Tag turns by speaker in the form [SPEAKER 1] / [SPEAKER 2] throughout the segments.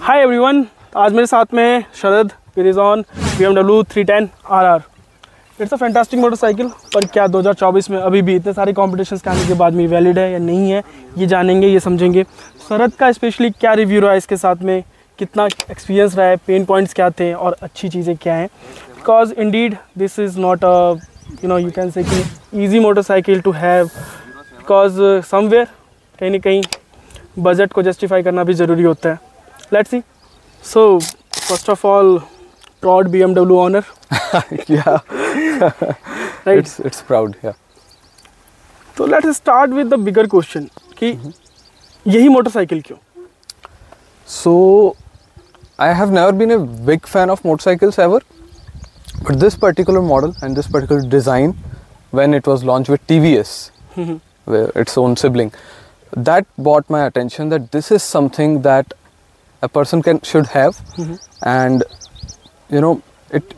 [SPEAKER 1] Hi everyone, आज मेरे साथ में है Sharad. It is on BMW 310 RR। It's a fantastic motorcycle, पर क्या 2024 में अभी भी इतने सारे कॉम्पिटिशन्स के आने के बाद में वैलिड है या नहीं है, ये जानेंगे, ये समझेंगे। शरद का स्पेशली क्या रिव्यू रहा है इसके साथ में, कितना एक्सपीरियंस रहा है, पेन पॉइंट्स क्या थे और अच्छी चीज़ें क्या हैं। Because indeed this is not you can say कि easy motorcycle to have, because somewhere कहीं ना कहीं बजट को जस्टिफाई करना भी ज़रूरी होता है। Let's see. So first of all, proud BMW owner.
[SPEAKER 2] Yeah.
[SPEAKER 1] Right.
[SPEAKER 2] It's proud. Yeah.
[SPEAKER 1] So let's start with the bigger question कि यही मोटरसाइकिल क्यों?
[SPEAKER 2] So I have never been a big fan of motorcycles ever, but this particular model and this particular design, when it was launched with TVS, its own sibling, that brought my attention that this is something that a person should have, and you know, it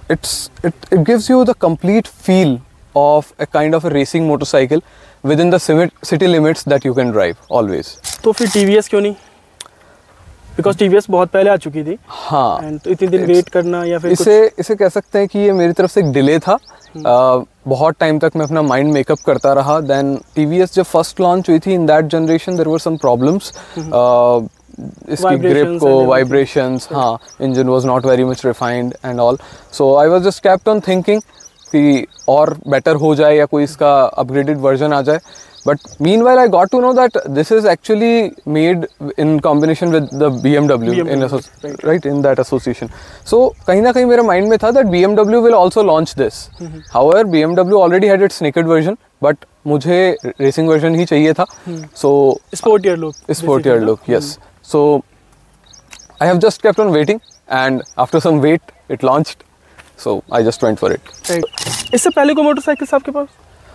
[SPEAKER 2] gives you the complete feel of a kind of a racing motorcycle within the city limits that you can drive always.
[SPEAKER 1] तो फिर TVS क्यों नहीं? Because TVS बहुत पहले आ चुकी थी।
[SPEAKER 2] हाँ।
[SPEAKER 1] And तो इतने दिन वेट करना या फिर
[SPEAKER 2] इसे कह सकते हैं कि ये मेरी तरफ से एक डिले था। बहुत टाइम तक मैं अपना माइंड मेकअप करता रहा। देन TVS जब फर्स्ट लॉन्च हुई थी, in that generation there were some problems. इसकी ग्रिप को, वाइब्रेशंस, हाँ, engine was not very much refined and all. So I was just kept on thinking कि और बेटर हो जाए या कोई इसका अपग्रेडेड वर्जन आ जाए। But meanwhile, I got to know that this is actually made in combination with the BMW right, in that association. So कहीं ना कहीं मेरे mind में था that BMW will also launch this. However, BMW already had its naked version, but मुझे racing version ही चाहिए था. So
[SPEAKER 1] sportier look,
[SPEAKER 2] yes. So I have just kept on waiting, and after some wait, it launched. So I just went for it.
[SPEAKER 1] Right. इससे पहले कोई motorcycle आपके पास?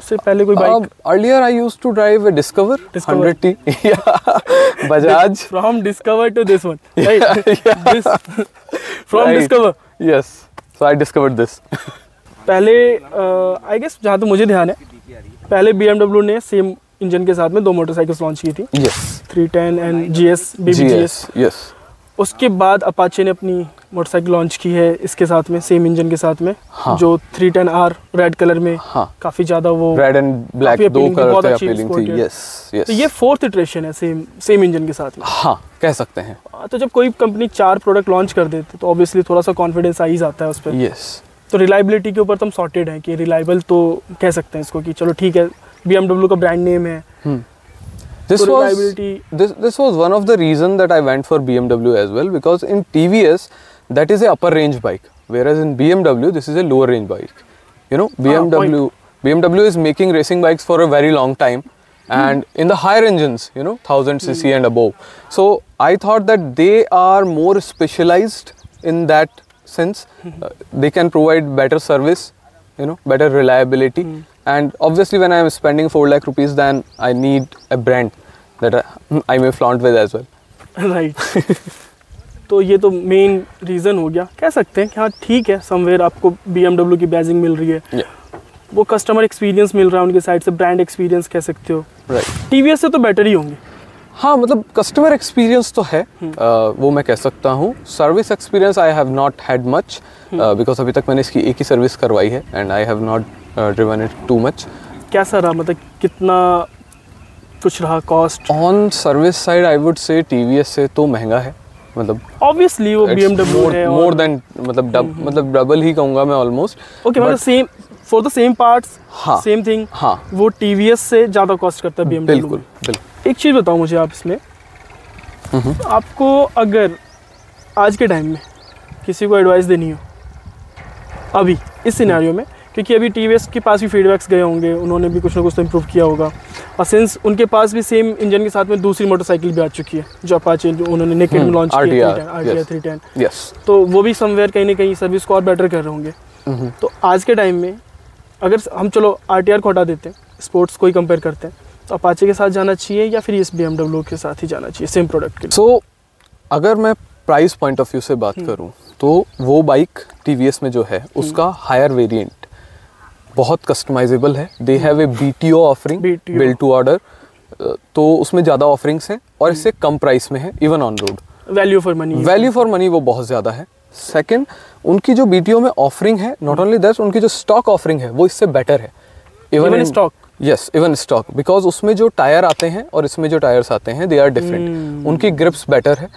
[SPEAKER 1] से पहले कोई bike?
[SPEAKER 2] Earlier I used to drive a Discover 100T. Yeah, Bajaj.
[SPEAKER 1] From Discover to this one, right? This from right. Discover.
[SPEAKER 2] Yes. So I discovered this.
[SPEAKER 1] पहले I guess जहाँ तो मुझे ध्यान है, पहले BMW ने सेम इंजन के साथ में दो मोटरसाइकिल्स लॉन्च की थी।
[SPEAKER 2] Yes.
[SPEAKER 1] 310 and GS.
[SPEAKER 2] Yes.
[SPEAKER 1] उसके बाद अपाचे ने अपनी मोटरसाइकिल लॉन्च की है इसके साथ में, सेम इंजन के साथ में। हाँ. जो 310R रेड कलर में, हाँ. काफी ज्यादा वो
[SPEAKER 2] रेड एंड ब्लैक दो कलर थे, अपीलिंग थी। यस।
[SPEAKER 1] तो ये फोर्थ इटरेशन है सेम इंजन के साथ में।
[SPEAKER 2] हाँ, कह सकते हैं।
[SPEAKER 1] तो जब कोई कंपनी 4 प्रोडक्ट लॉन्च कर देती तो ऑब्वियसली थोड़ा सा कॉन्फिडेंस आ ही जाता है उस पर।
[SPEAKER 2] यस।
[SPEAKER 1] तो रिलायबिलिटी के ऊपर तो हम सॉर्टेड हैं कि रिलायबल तो कह सकते हैं इसको कि चलो ठीक है, BMW का ब्रांड नेम है।
[SPEAKER 2] This was one of the reason that I went for BMW as well, because in TVS that is a upper range bike, whereas in BMW this is a lower range bike. You know, BMW is making racing bikes for a very long time, and in the higher engines, you know, 1000cc and above. So I thought that they are more specialized in that sense. They can provide better service, you know, better reliability. And obviously when I am spending 4 lakh rupees, then I need a brand that I may flaunt with as well.
[SPEAKER 1] Right. तो ये तो main reason हो गया, कह सकते हैं कि हाँ ठीक है, समवेयर आपको BMW की बैजिंग मिल रही है।
[SPEAKER 2] Yeah.
[SPEAKER 1] वो कस्टमर एक्सपीरियंस मिल रहा है उनके साइड से, ब्रांड एक्सपीरियंस कह सकते हो।
[SPEAKER 2] Right.
[SPEAKER 1] TVS से तो बेटर ही होंगे।
[SPEAKER 2] हाँ, मतलब कस्टमर एक्सपीरियंस तो है, वो मैं कह सकता हूँ। Service experience I have not had much, because अभी तक मैंने इसकी एक ही सर्विस करवाई है, and I have not driven it too much.
[SPEAKER 1] कैसा रहा, मतलब कितना कुछ रहा cost?
[SPEAKER 2] On service side I would से TVS से तो महंगा है, मतलब
[SPEAKER 1] ऑब्वियसली वो BMW है,
[SPEAKER 2] मोर देन मतलब डबल ही कहूँगा मैं ऑलमोस्ट।
[SPEAKER 1] ओके, मतलब same for the same parts, same thing.
[SPEAKER 2] हाँ,
[SPEAKER 1] वो TVS से ज़्यादा कॉस्ट करता है BMW।
[SPEAKER 2] बिल्कुल।
[SPEAKER 1] एक चीज़ बताओ मुझे आप इसमें, आपको अगर आज के टाइम में किसी को एडवाइस देनी हो अभी इस सिनेरियो में, क्योंकि अभी TVS के पास भी फीडबैक्स गए होंगे, उन्होंने भी कुछ ना कुछ तो इम्प्रूव किया होगा, और सिंस उनके पास भी सेम इंजन के साथ में दूसरी मोटरसाइकिल भी आ चुकी है जो अपाचे, जो उन्होंने नेकेड में लॉन्च की है, RTR 310।
[SPEAKER 2] यस।
[SPEAKER 1] तो वो भी समवेयर कहीं ना कहीं सर्विस को और बेटर कर रहे होंगे। तो आज के टाइम में अगर हम चलो RTR को हटा देते हैं, स्पोर्ट्स को ही कंपेयर करते हैं, तो अपाचे के साथ जाना चाहिए या फिर इस BMW के साथ ही जाना चाहिए सेम प्रोडक्ट के लिए?
[SPEAKER 2] सो अगर मैं प्राइस पॉइंट ऑफ व्यू से बात करूं, तो वो बाइक TVS में जो है उसका हायर वेरिएंट बहुत कस्टमाइजेबल है। They have a BTO offering, build to order, तो उसमें ज़्यादा ऑफरिंग्स हैं और इससे कम प्राइस में है, even on road.
[SPEAKER 1] Value for money,
[SPEAKER 2] value for money वो बहुत ज़्यादा है। सेकंड, उनकी जो BTO में ऑफरिंग है, नॉट ओनली दैट, उनकी जो स्टॉक ऑफरिंग है वो इससे बेटर है।
[SPEAKER 1] Even stock,
[SPEAKER 2] yes, even stock, because उसमें जो टायर आते हैं और इसमें जो टायर्स आते हैं दे आर डिफरेंट। उनकी ग्रिप्स बेटर है,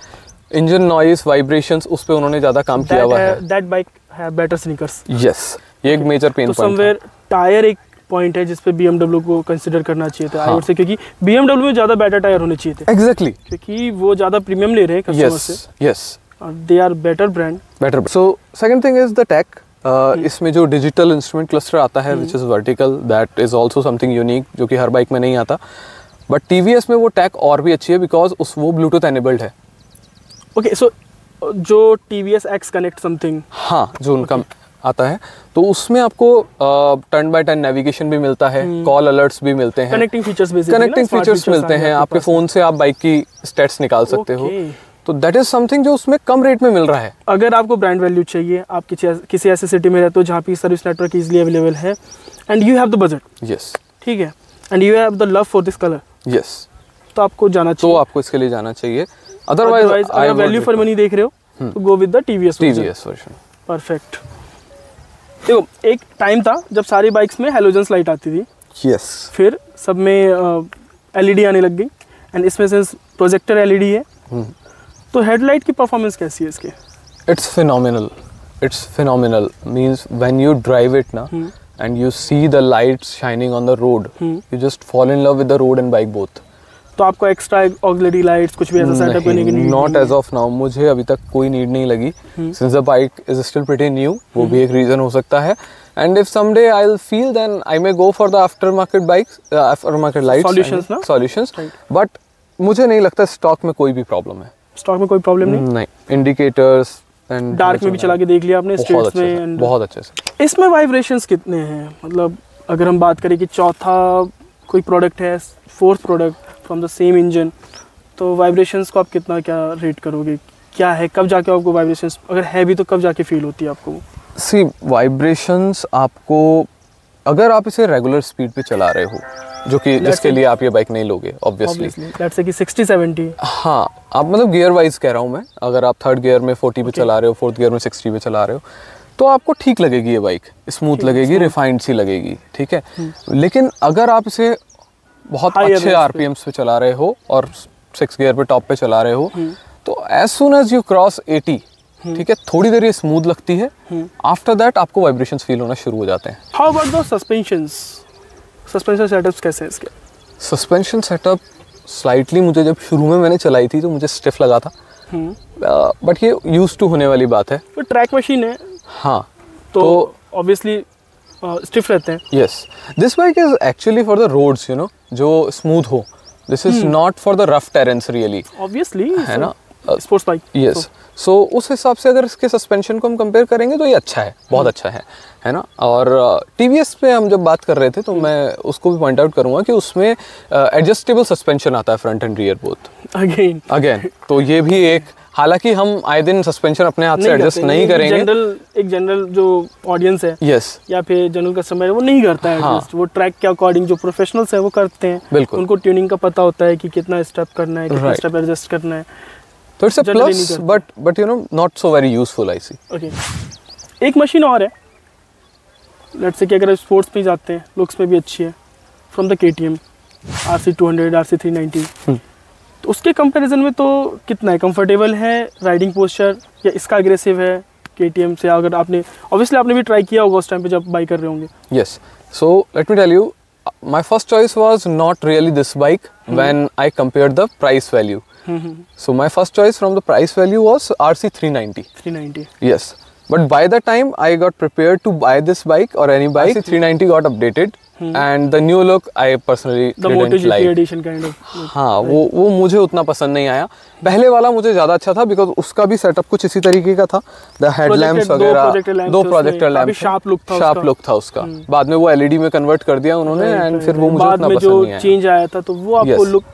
[SPEAKER 2] इंजन नॉइस, वाइब्रेशंस, उस पे उन्होंने ज़्यादा काम किया हुआ है।
[SPEAKER 1] That bike have better sneakers.
[SPEAKER 2] Yes, ये एक मेजर पेन
[SPEAKER 1] तो
[SPEAKER 2] पॉइंट
[SPEAKER 1] समवेयर टायर एक पॉइंट है जिस पे BMW को कंसिडर करना चाहिए था, आई वुड से, क्योंकि BMW में ज़्यादा बेटर टायर होने चाहिए थे।
[SPEAKER 2] एग्जैक्टली,
[SPEAKER 1] क्योंकि वो ज़्यादा प्रीमियम ले रहे हैं कस्टमर से।
[SPEAKER 2] Yes,
[SPEAKER 1] they are better brand.
[SPEAKER 2] Better. So second thing is the tech. इसमें जो डिजिटल इंस्ट्रूमेंट क्लस्टर आता है which is vertical, that is also something unique जो कि हर बाइक में नहीं आता। बट TVS में वो टेक और भी अच्छी है बिकॉज वो ब्लूटूथ एनेबल्ड है।
[SPEAKER 1] ओके, सो जो TVS X कनेक्ट समथिंग,
[SPEAKER 2] हाँ, जो उनका आता है, तो उसमें आपको टर्न बाय टर्न नेविगेशन भी मिलता है, कॉल अलर्ट्स भी मिलते हैं,
[SPEAKER 1] connecting features basically,
[SPEAKER 2] connecting features मिलते हैं। आपके फ़ोन से आप बाइक की स्टेट्स निकाल सकते हो, तो दैट इज समथिंग जो उसमें कम रेट में मिल रहा है।
[SPEAKER 1] अगर आपको ब्रांड वैल्यू चाहिए, आप किसी ऐसे सिटी में रहते हो जहाँ पे सर्विस नेटवर्क इजीली अवेलेबल है, and you have the budget,
[SPEAKER 2] yes,
[SPEAKER 1] ठीक है, and you have the love for this colour,
[SPEAKER 2] yes,
[SPEAKER 1] तो आपको जाना चाहिए,
[SPEAKER 2] तो आपको इसके लिए जाना चाहिए। अदरवाइज
[SPEAKER 1] अगर वैल्यू फॉर मनी देख रहे हो तो go with the TVS
[SPEAKER 2] version.
[SPEAKER 1] Perfect. देखो, एक टाइम था जब सारी बाइक्स में हेलोजन्स लाइट आती थी,
[SPEAKER 2] यस,
[SPEAKER 1] फिर सब में LED आने लग गई, एंड इसमें से प्रोजेक्टर LED है। तो हेडलाइट की परफॉर्मेंस कैसी है इसकी?
[SPEAKER 2] It's phenomenal means when you drive it ना and you see the lights shining on the road, you just fall in love with the road and bike both.
[SPEAKER 1] तो आपको extra auxiliary lights कुछ भी ऐसा setup करने की need?
[SPEAKER 2] Not as of now, मुझे अभी तक कोई नीड नहीं लगी, since the bike is still pretty new, वो भी एक रीजन हो सकता है। And if someday I will feel, then I may go for the aftermarket bikes, aftermarket lights solutions, but मुझे नहीं लगता स्टॉक में कोई भी प्रॉब्लम है।
[SPEAKER 1] स्टॉक में कोई प्रॉब्लम नहीं,
[SPEAKER 2] इंडिकेटर्स एंड
[SPEAKER 1] डार्क में भी चला के देख लिया आपने, स्ट्रीट्स में
[SPEAKER 2] बहुत अच्छे से।
[SPEAKER 1] इसमें वाइब्रेशंस कितने हैं? मतलब अगर हम बात करें कि चौथा कोई प्रोडक्ट है, fourth product from the same engine, तो वाइब्रेशंस को आप कितना क्या रेट करोगे? क्या है, कब जाके आपको वाइब्रेशंस, अगर है भी तो कब जाके फील होती है आपको?
[SPEAKER 2] सी, वाइब्रेशंस आपको, अगर आप इसे रेगुलर स्पीड पे चला रहे हो, जो कि जिसके लिए आप ये बाइक नहीं लोगे ऑब्वियसली,
[SPEAKER 1] लेट्स से कि 60-70,
[SPEAKER 2] हाँ, आप मतलब गियर वाइज कह रहा हूँ मैं, अगर आप थर्ड गियर में 40 पे चला रहे हो, फोर्थ गियर में 60 पे चला रहे हो, तो आपको ठीक लगेगी ये बाइक, स्मूथ लगेगी, रिफाइंड सी लगेगी, ठीक है। लेकिन अगर आप इसे बहुत अच्छे RPMs पे चला रहे हो और 6 गियर पे टॉप पे चला रहे हो, तो as soon as you cross 80, ठीक है, थोड़ी देर ये स्मूथ लगती है, आफ्टर दैट आपको वाइब्रेशंस फील होना शुरू हो जाते हैं।
[SPEAKER 1] How about the suspensions? Suspension setups कैसे हैं इसके?
[SPEAKER 2] सस्पेंशन सेटअप स्लाइटली, मुझे जब शुरू में मैंने चलाई थी तो मुझे स्टिफ लगा था, बट ये यूज टू होने वाली बात है।
[SPEAKER 1] तो ट्रैक मशीन है,
[SPEAKER 2] हाँ,
[SPEAKER 1] तो ऑब्वियसली स्टिफ रहते हैं।
[SPEAKER 2] Yes, this bike is actually for the roads, you know, जो स्मूथ हो। This is not for the rough terrains really,
[SPEAKER 1] obviously,
[SPEAKER 2] है ना,
[SPEAKER 1] स्पोर्ट्स बाइक।
[SPEAKER 2] यस, सो उस हिसाब से अगर इसके सस्पेंशन को हम कंपेयर करेंगे तो ये अच्छा है, बहुत अच्छा है ना। और TVS पे हम जब बात कर रहे थे तो मैं उसको भी पॉइंट आउट करूंगा कि उसमें एडजस्टेबल सस्पेंशन आता है front end rear both. Again तो ये भी एक, हालांकि हम आए दिन सस्पेंशन अपने हाथ से एडजस्ट नहीं करेंगे,
[SPEAKER 1] एक जनरल जो ऑडियंस है,
[SPEAKER 2] यस,
[SPEAKER 1] या फिर जनरल कस्टमर है, वो नहीं करता है एडजस्ट। वो ट्रैक के अकॉर्डिंग जो प्रोफेशनल्स है वो करते हैं,
[SPEAKER 2] बिल्कुल,
[SPEAKER 1] उनको ट्यूनिंग का पता होता है कि कितना स्टेप करना है, कितना स्टेप एडजस्ट करना है,
[SPEAKER 2] तो it's a plus, but you know not so very useful I see.
[SPEAKER 1] Okay, एक मशीन और है, लेट्स से कि अगर स्पोर्ट्स में जाते हैं, लुक्स में भी अच्छी है, from the KTM RC200, RC390, तो उसके कंपैरिजन में तो कितना है, कंफर्टेबल है राइडिंग पोस्चर, या इसका अग्रेसिव है KTM से? अगर आपने ऑब्वियसली आपने भी ट्राई किया होगा उस टाइम पे जब बाई कर रहे होंगे।
[SPEAKER 2] Yes, so let me tell you, my first choice was not really this bike when I compared the price value. So my first choice from the price value was RC390. Yes, but by the time I got prepared to buy this bike or any bike, RC390 got updated and the new look I personally
[SPEAKER 1] the MotoGP edition kind of.
[SPEAKER 2] हाँ, वो मुझे उतना पसंद नहीं आया। पहले वाला मुझे ज़्यादा अच्छा था बिकॉज उसका भी सेटअप कुछ इसी तरीके का था, द हेडलैम्प्स वगैरह, 2 प्रोजेक्टर लैंप, शार्प लुक था उसका। बाद में वो LED में कन्वर्ट कर दिया उन्होंने, एंड फिर वो मुझे उतना पसंद नहीं आया।
[SPEAKER 1] चेंज आया था तो वो आपको लुक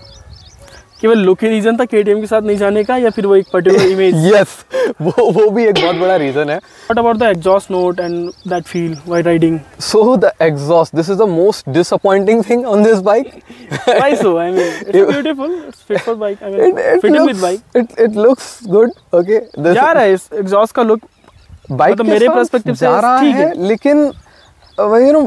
[SPEAKER 1] केवल लुक ही रीजन था KTM के साथ नहीं जाने का, या फिर वो एक पर्टिकुलर इमेज?
[SPEAKER 2] यस, वो भी एक बहुत बड़ा रीजन है।
[SPEAKER 1] What about the exhaust note and that feel while riding?
[SPEAKER 2] So the exhaust, this is the most disappointing thing on this bike.
[SPEAKER 1] Why so? I mean, it's beautiful. It's fit for bike. I mean, fitting with bike.
[SPEAKER 2] It looks good. Okay.
[SPEAKER 1] जा रहा है इस exhaust का look,
[SPEAKER 2] bike
[SPEAKER 1] मतलब मेरे perspective से ठीक है,
[SPEAKER 2] लेकिन you know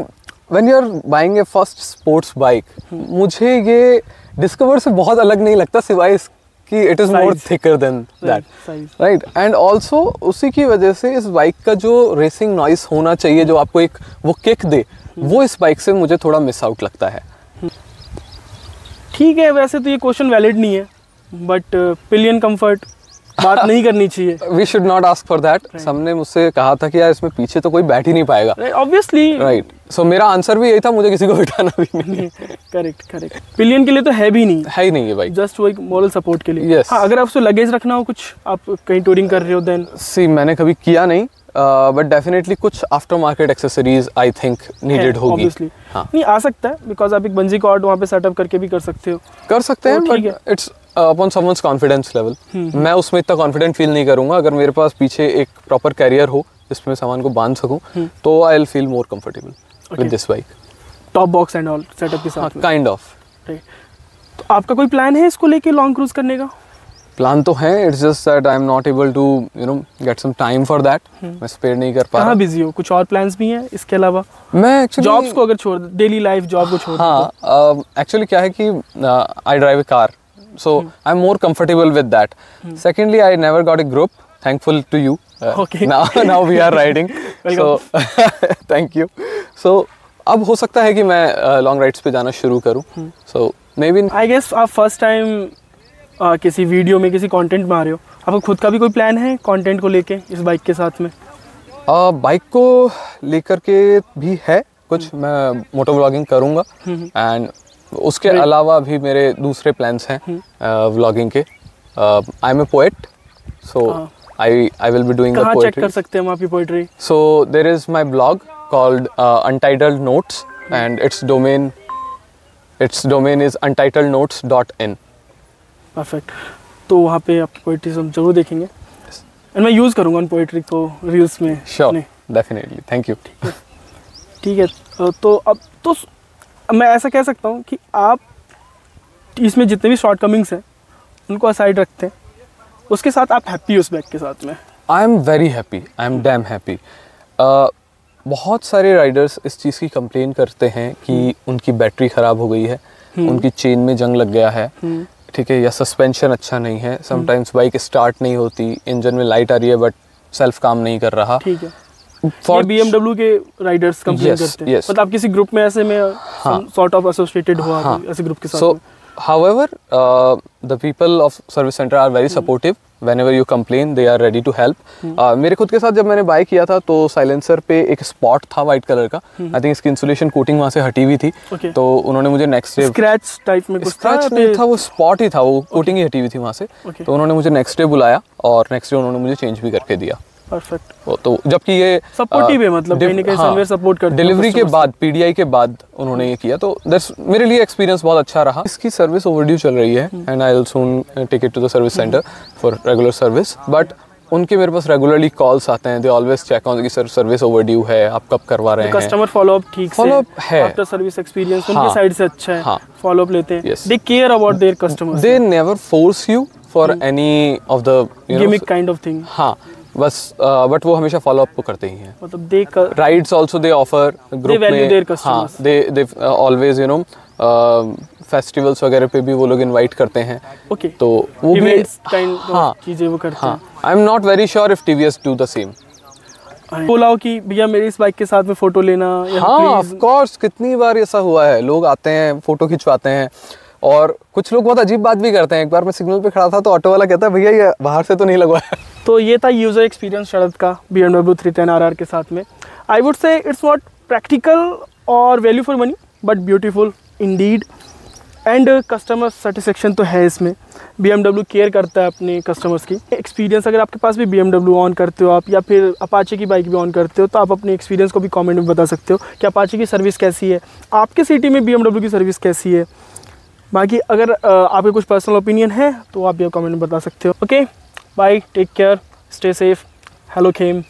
[SPEAKER 2] when you are buying a first sports bike, मुझे ये डिस्कवर से बहुत अलग नहीं लगता, सिवाय इसकी it is more thicker than that, right. And also उसी की वजह से इस बाइक का जो रेसिंग नॉइस होना चाहिए, जो आपको एक वो किक दे, वो इस बाइक से मुझे थोड़ा मिस आउट लगता है।
[SPEAKER 1] ठीक है, वैसे तो ये क्वेश्चन वैलिड नहीं है, बट पिलियन कंफर्ट बात नहीं करनी चाहिए।
[SPEAKER 2] We should not ask for that. सबने मुझसे कहा था कि यार इसमें पीछे तो कोई बैठ ही नहीं पाएगा,
[SPEAKER 1] ऑब्वियसली,
[SPEAKER 2] राइट। सो मेरा आंसर भी यही था, मुझे किसी को बिठाना भी नहीं है।
[SPEAKER 1] करेक्ट। पिलियन के लिए तो है भी नहीं,
[SPEAKER 2] है ही नहीं है भाई,
[SPEAKER 1] जस्ट वो एक मॉरल सपोर्ट के लिए।
[SPEAKER 2] yes.
[SPEAKER 1] हाँ, अगर आपसे लगेज रखना हो, कुछ आप कहीं टूरिंग कर रहे हो, देन
[SPEAKER 2] सी मैंने कभी किया नहीं, बट डेफिनेटली कुछ after market accessories I think needed होगी।
[SPEAKER 1] ऑब्वियसली नहीं आ सकता है, बिकॉज आप एक बंजी कॉर्ड वहाँ पे सेटअप करके भी कर सकते हो,
[SPEAKER 2] कर सकते हैं,
[SPEAKER 1] ठीक है।
[SPEAKER 2] But it's upon someone's confidence level. मैं उसमें इतना कॉन्फिडेंट फील नहीं करूंगा। अगर मेरे पास पीछे एक प्रॉपर कैरियर हो जिसमें सामान को बांध सकूं, तो आई will feel more comfortable with this bike.
[SPEAKER 1] Top box and all setup के साथ,
[SPEAKER 2] काइंड ऑफ।
[SPEAKER 1] तो आपका कोई प्लान है इसको लेके लॉन्ग क्रूज करने का?
[SPEAKER 2] प्लान तो है, it's just that I am not able to get some time for that. मैं स्पेयर नहीं कर पा रहा।
[SPEAKER 1] कहाँ बिजी हो? कुछ और प्लान्स भी हैं इसके अलावा?
[SPEAKER 2] मैं एक्चुअली
[SPEAKER 1] जॉब्स को अगर छोड़, डेली लाइफ जॉब को छोड़,
[SPEAKER 2] हाँ, एक्चुअली क्या है कि I drive A car, so I'm more comfortable with that. Secondly, I never got a group, thankful to you.
[SPEAKER 1] Okay.
[SPEAKER 2] Now we are riding. So thank you. So अब हो सकता है कि मैं लॉन्ग राइड्स पे जाना शुरू करूं। So maybe
[SPEAKER 1] I guess आप फर्स्ट टाइम किसी वीडियो में, किसी कंटेंट में आ रहे हो, आपको खुद का भी कोई प्लान है कंटेंट को लेके इस बाइक के साथ में?
[SPEAKER 2] बाइक को लेकर के भी है कुछ, मैं मोटो व्लॉगिंग करूंगा, एंड उसके अलावा भी मेरे दूसरे प्लान्स हैं व्लॉगिंग के। I am a poet, so I will be doing
[SPEAKER 1] कहाँ चेक कर सकते हैं हम आपकी poetry?
[SPEAKER 2] So there is my blog called Untitled Notes, and its domain is untitlednotes.in.
[SPEAKER 1] Perfect. तो वहाँ पे आपकी पोएट्री हम जरूर देखेंगे, एंड मैं यूज़ करूँगा उन पोएट्री को रील्स में।
[SPEAKER 2] Sure, definitely, thank you.
[SPEAKER 1] ठीक है, तो अब तो मैं ऐसा कह सकता हूँ कि आप इसमें जितने भी शॉर्ट कमिंग्स हैं उनको असाइड रखते हैं, उसके साथ आप हैप्पी हो उस बैग के साथ में?
[SPEAKER 2] I am very happy, I am damn happy. बहुत सारे राइडर्स इस चीज़ की कंप्लेन करते हैं कि उनकी बैटरी ख़राब हो गई है, उनकी चेन में जंग लग गया है, ठीक है, या सस्पेंशन अच्छा नहीं है, समटाइम्स बाइक स्टार्ट नहीं होती, इंजन में लाइट आ रही है बट सेल्फ काम नहीं कर रहा।
[SPEAKER 1] ठीक है, ये BMW के राइडर्स कंप्लेन करते हैं। मतलब आप किसी ग्रुप में ऐसे में सॉर्ट ऑफ एसोसिएटेड हो ऐसे ग्रुप के साथ? So,
[SPEAKER 2] however, the people of service center are very supportive. Whenever you complain, they are ready to help. मेरे खुद के साथ जब मैंने बाय किया था तो साइलेंसर पे एक स्पॉट था वाइट कलर का। आई थिंक इसकी इंसुलेशन कोटिंग वहाँ से हटी हुई थी। तो उन्होंने मुझे नेक्स्ट डे,
[SPEAKER 1] स्क्रैच टाइप में कुछ
[SPEAKER 2] स्क्रैच नहीं था, वो स्पॉट ही था, वो कोटिंग ही हटी हुई थी वहाँ से। तो उन्होंने मुझे नेक्स्ट डे बुलाया और नेक्स्ट डे उन्होंने मुझे चेंज भी करके दिया।
[SPEAKER 1] परफेक्ट।
[SPEAKER 2] तो जबकि ये
[SPEAKER 1] सपोर्टिव है, मतलब कहीं ना कहीं समवेयर सपोर्ट करते हैं।
[SPEAKER 2] डिलीवरी के बाद, PDI के बाद उन्होंने ये किया, तो दैट्स मेरे लिए एक्सपीरियंस बहुत अच्छा रहा। इसकी सर्विस ओवरड्यू चल रही है, and I will soon take it to the service centre for regular service. But उनके मेरे पास रेगुलरली कॉल्स आते हैं, दे ऑलवेज चेक ऑन कि सर सर्विस ओवरड्यू है, आप कब करवा रहे हैं।
[SPEAKER 1] कस्टमर फॉलोअप ठीक से
[SPEAKER 2] है,
[SPEAKER 1] आफ्टर सर्विस एक्सपीरियंस उनकी साइड से अच्छा है, फॉलोअप लेते हैं, they care about their customers,
[SPEAKER 2] they never force you for any of the
[SPEAKER 1] gimmick kind of thing.
[SPEAKER 2] हाँ बस, बट वो हमेशा फॉलो अप करते ही हैं।
[SPEAKER 1] मतलब they
[SPEAKER 2] rides also they offer group में। हाँ, they always you know festivals वगैरह पे भी वो लोग इनवाइट करते हैं।
[SPEAKER 1] ओके,
[SPEAKER 2] तो वो भी
[SPEAKER 1] काइंड ऑफ चीजें वो करते हैं।
[SPEAKER 2] आई am not very sure if TVS do the same.
[SPEAKER 1] बोला हो कि भैया मेरी इस बाइक के साथ में फोटो लेना।
[SPEAKER 2] हाँ, ऑफ कोर्स, कितनी बार ऐसा हुआ है, लोग आते हैं फोटो खिंचवाते हैं, और कुछ लोग बहुत अजीब बात भी करते हैं। एक बार मैं सिग्नल पे खड़ा था तो ऑटो वाला कहता है भैया ये बाहर से तो नहीं लगवाया।
[SPEAKER 1] तो ये था यूज़र एक्सपीरियंस शरद का BMW 310 RR के साथ में। I would say it's not practical और value for money, but beautiful indeed, and customer satisfaction तो है इसमें। BMW केयर करता है अपने कस्टमर्स की। एक्सपीरियंस अगर आपके पास भी BMW ऑन करते हो आप, या फिर अपाचे की बाइक भी ऑन करते हो, तो आप अपने एक्सपीरियंस को भी कमेंट में बता सकते हो कि अपाचे की सर्विस कैसी है, आपके सिटी में BMW की सर्विस कैसी है। बाकी अगर आपके कुछ पर्सनल ओपिनियन है तो आप ये कमेंट में बता सकते हो। Okay bye, take care, stay safe, hello Khem.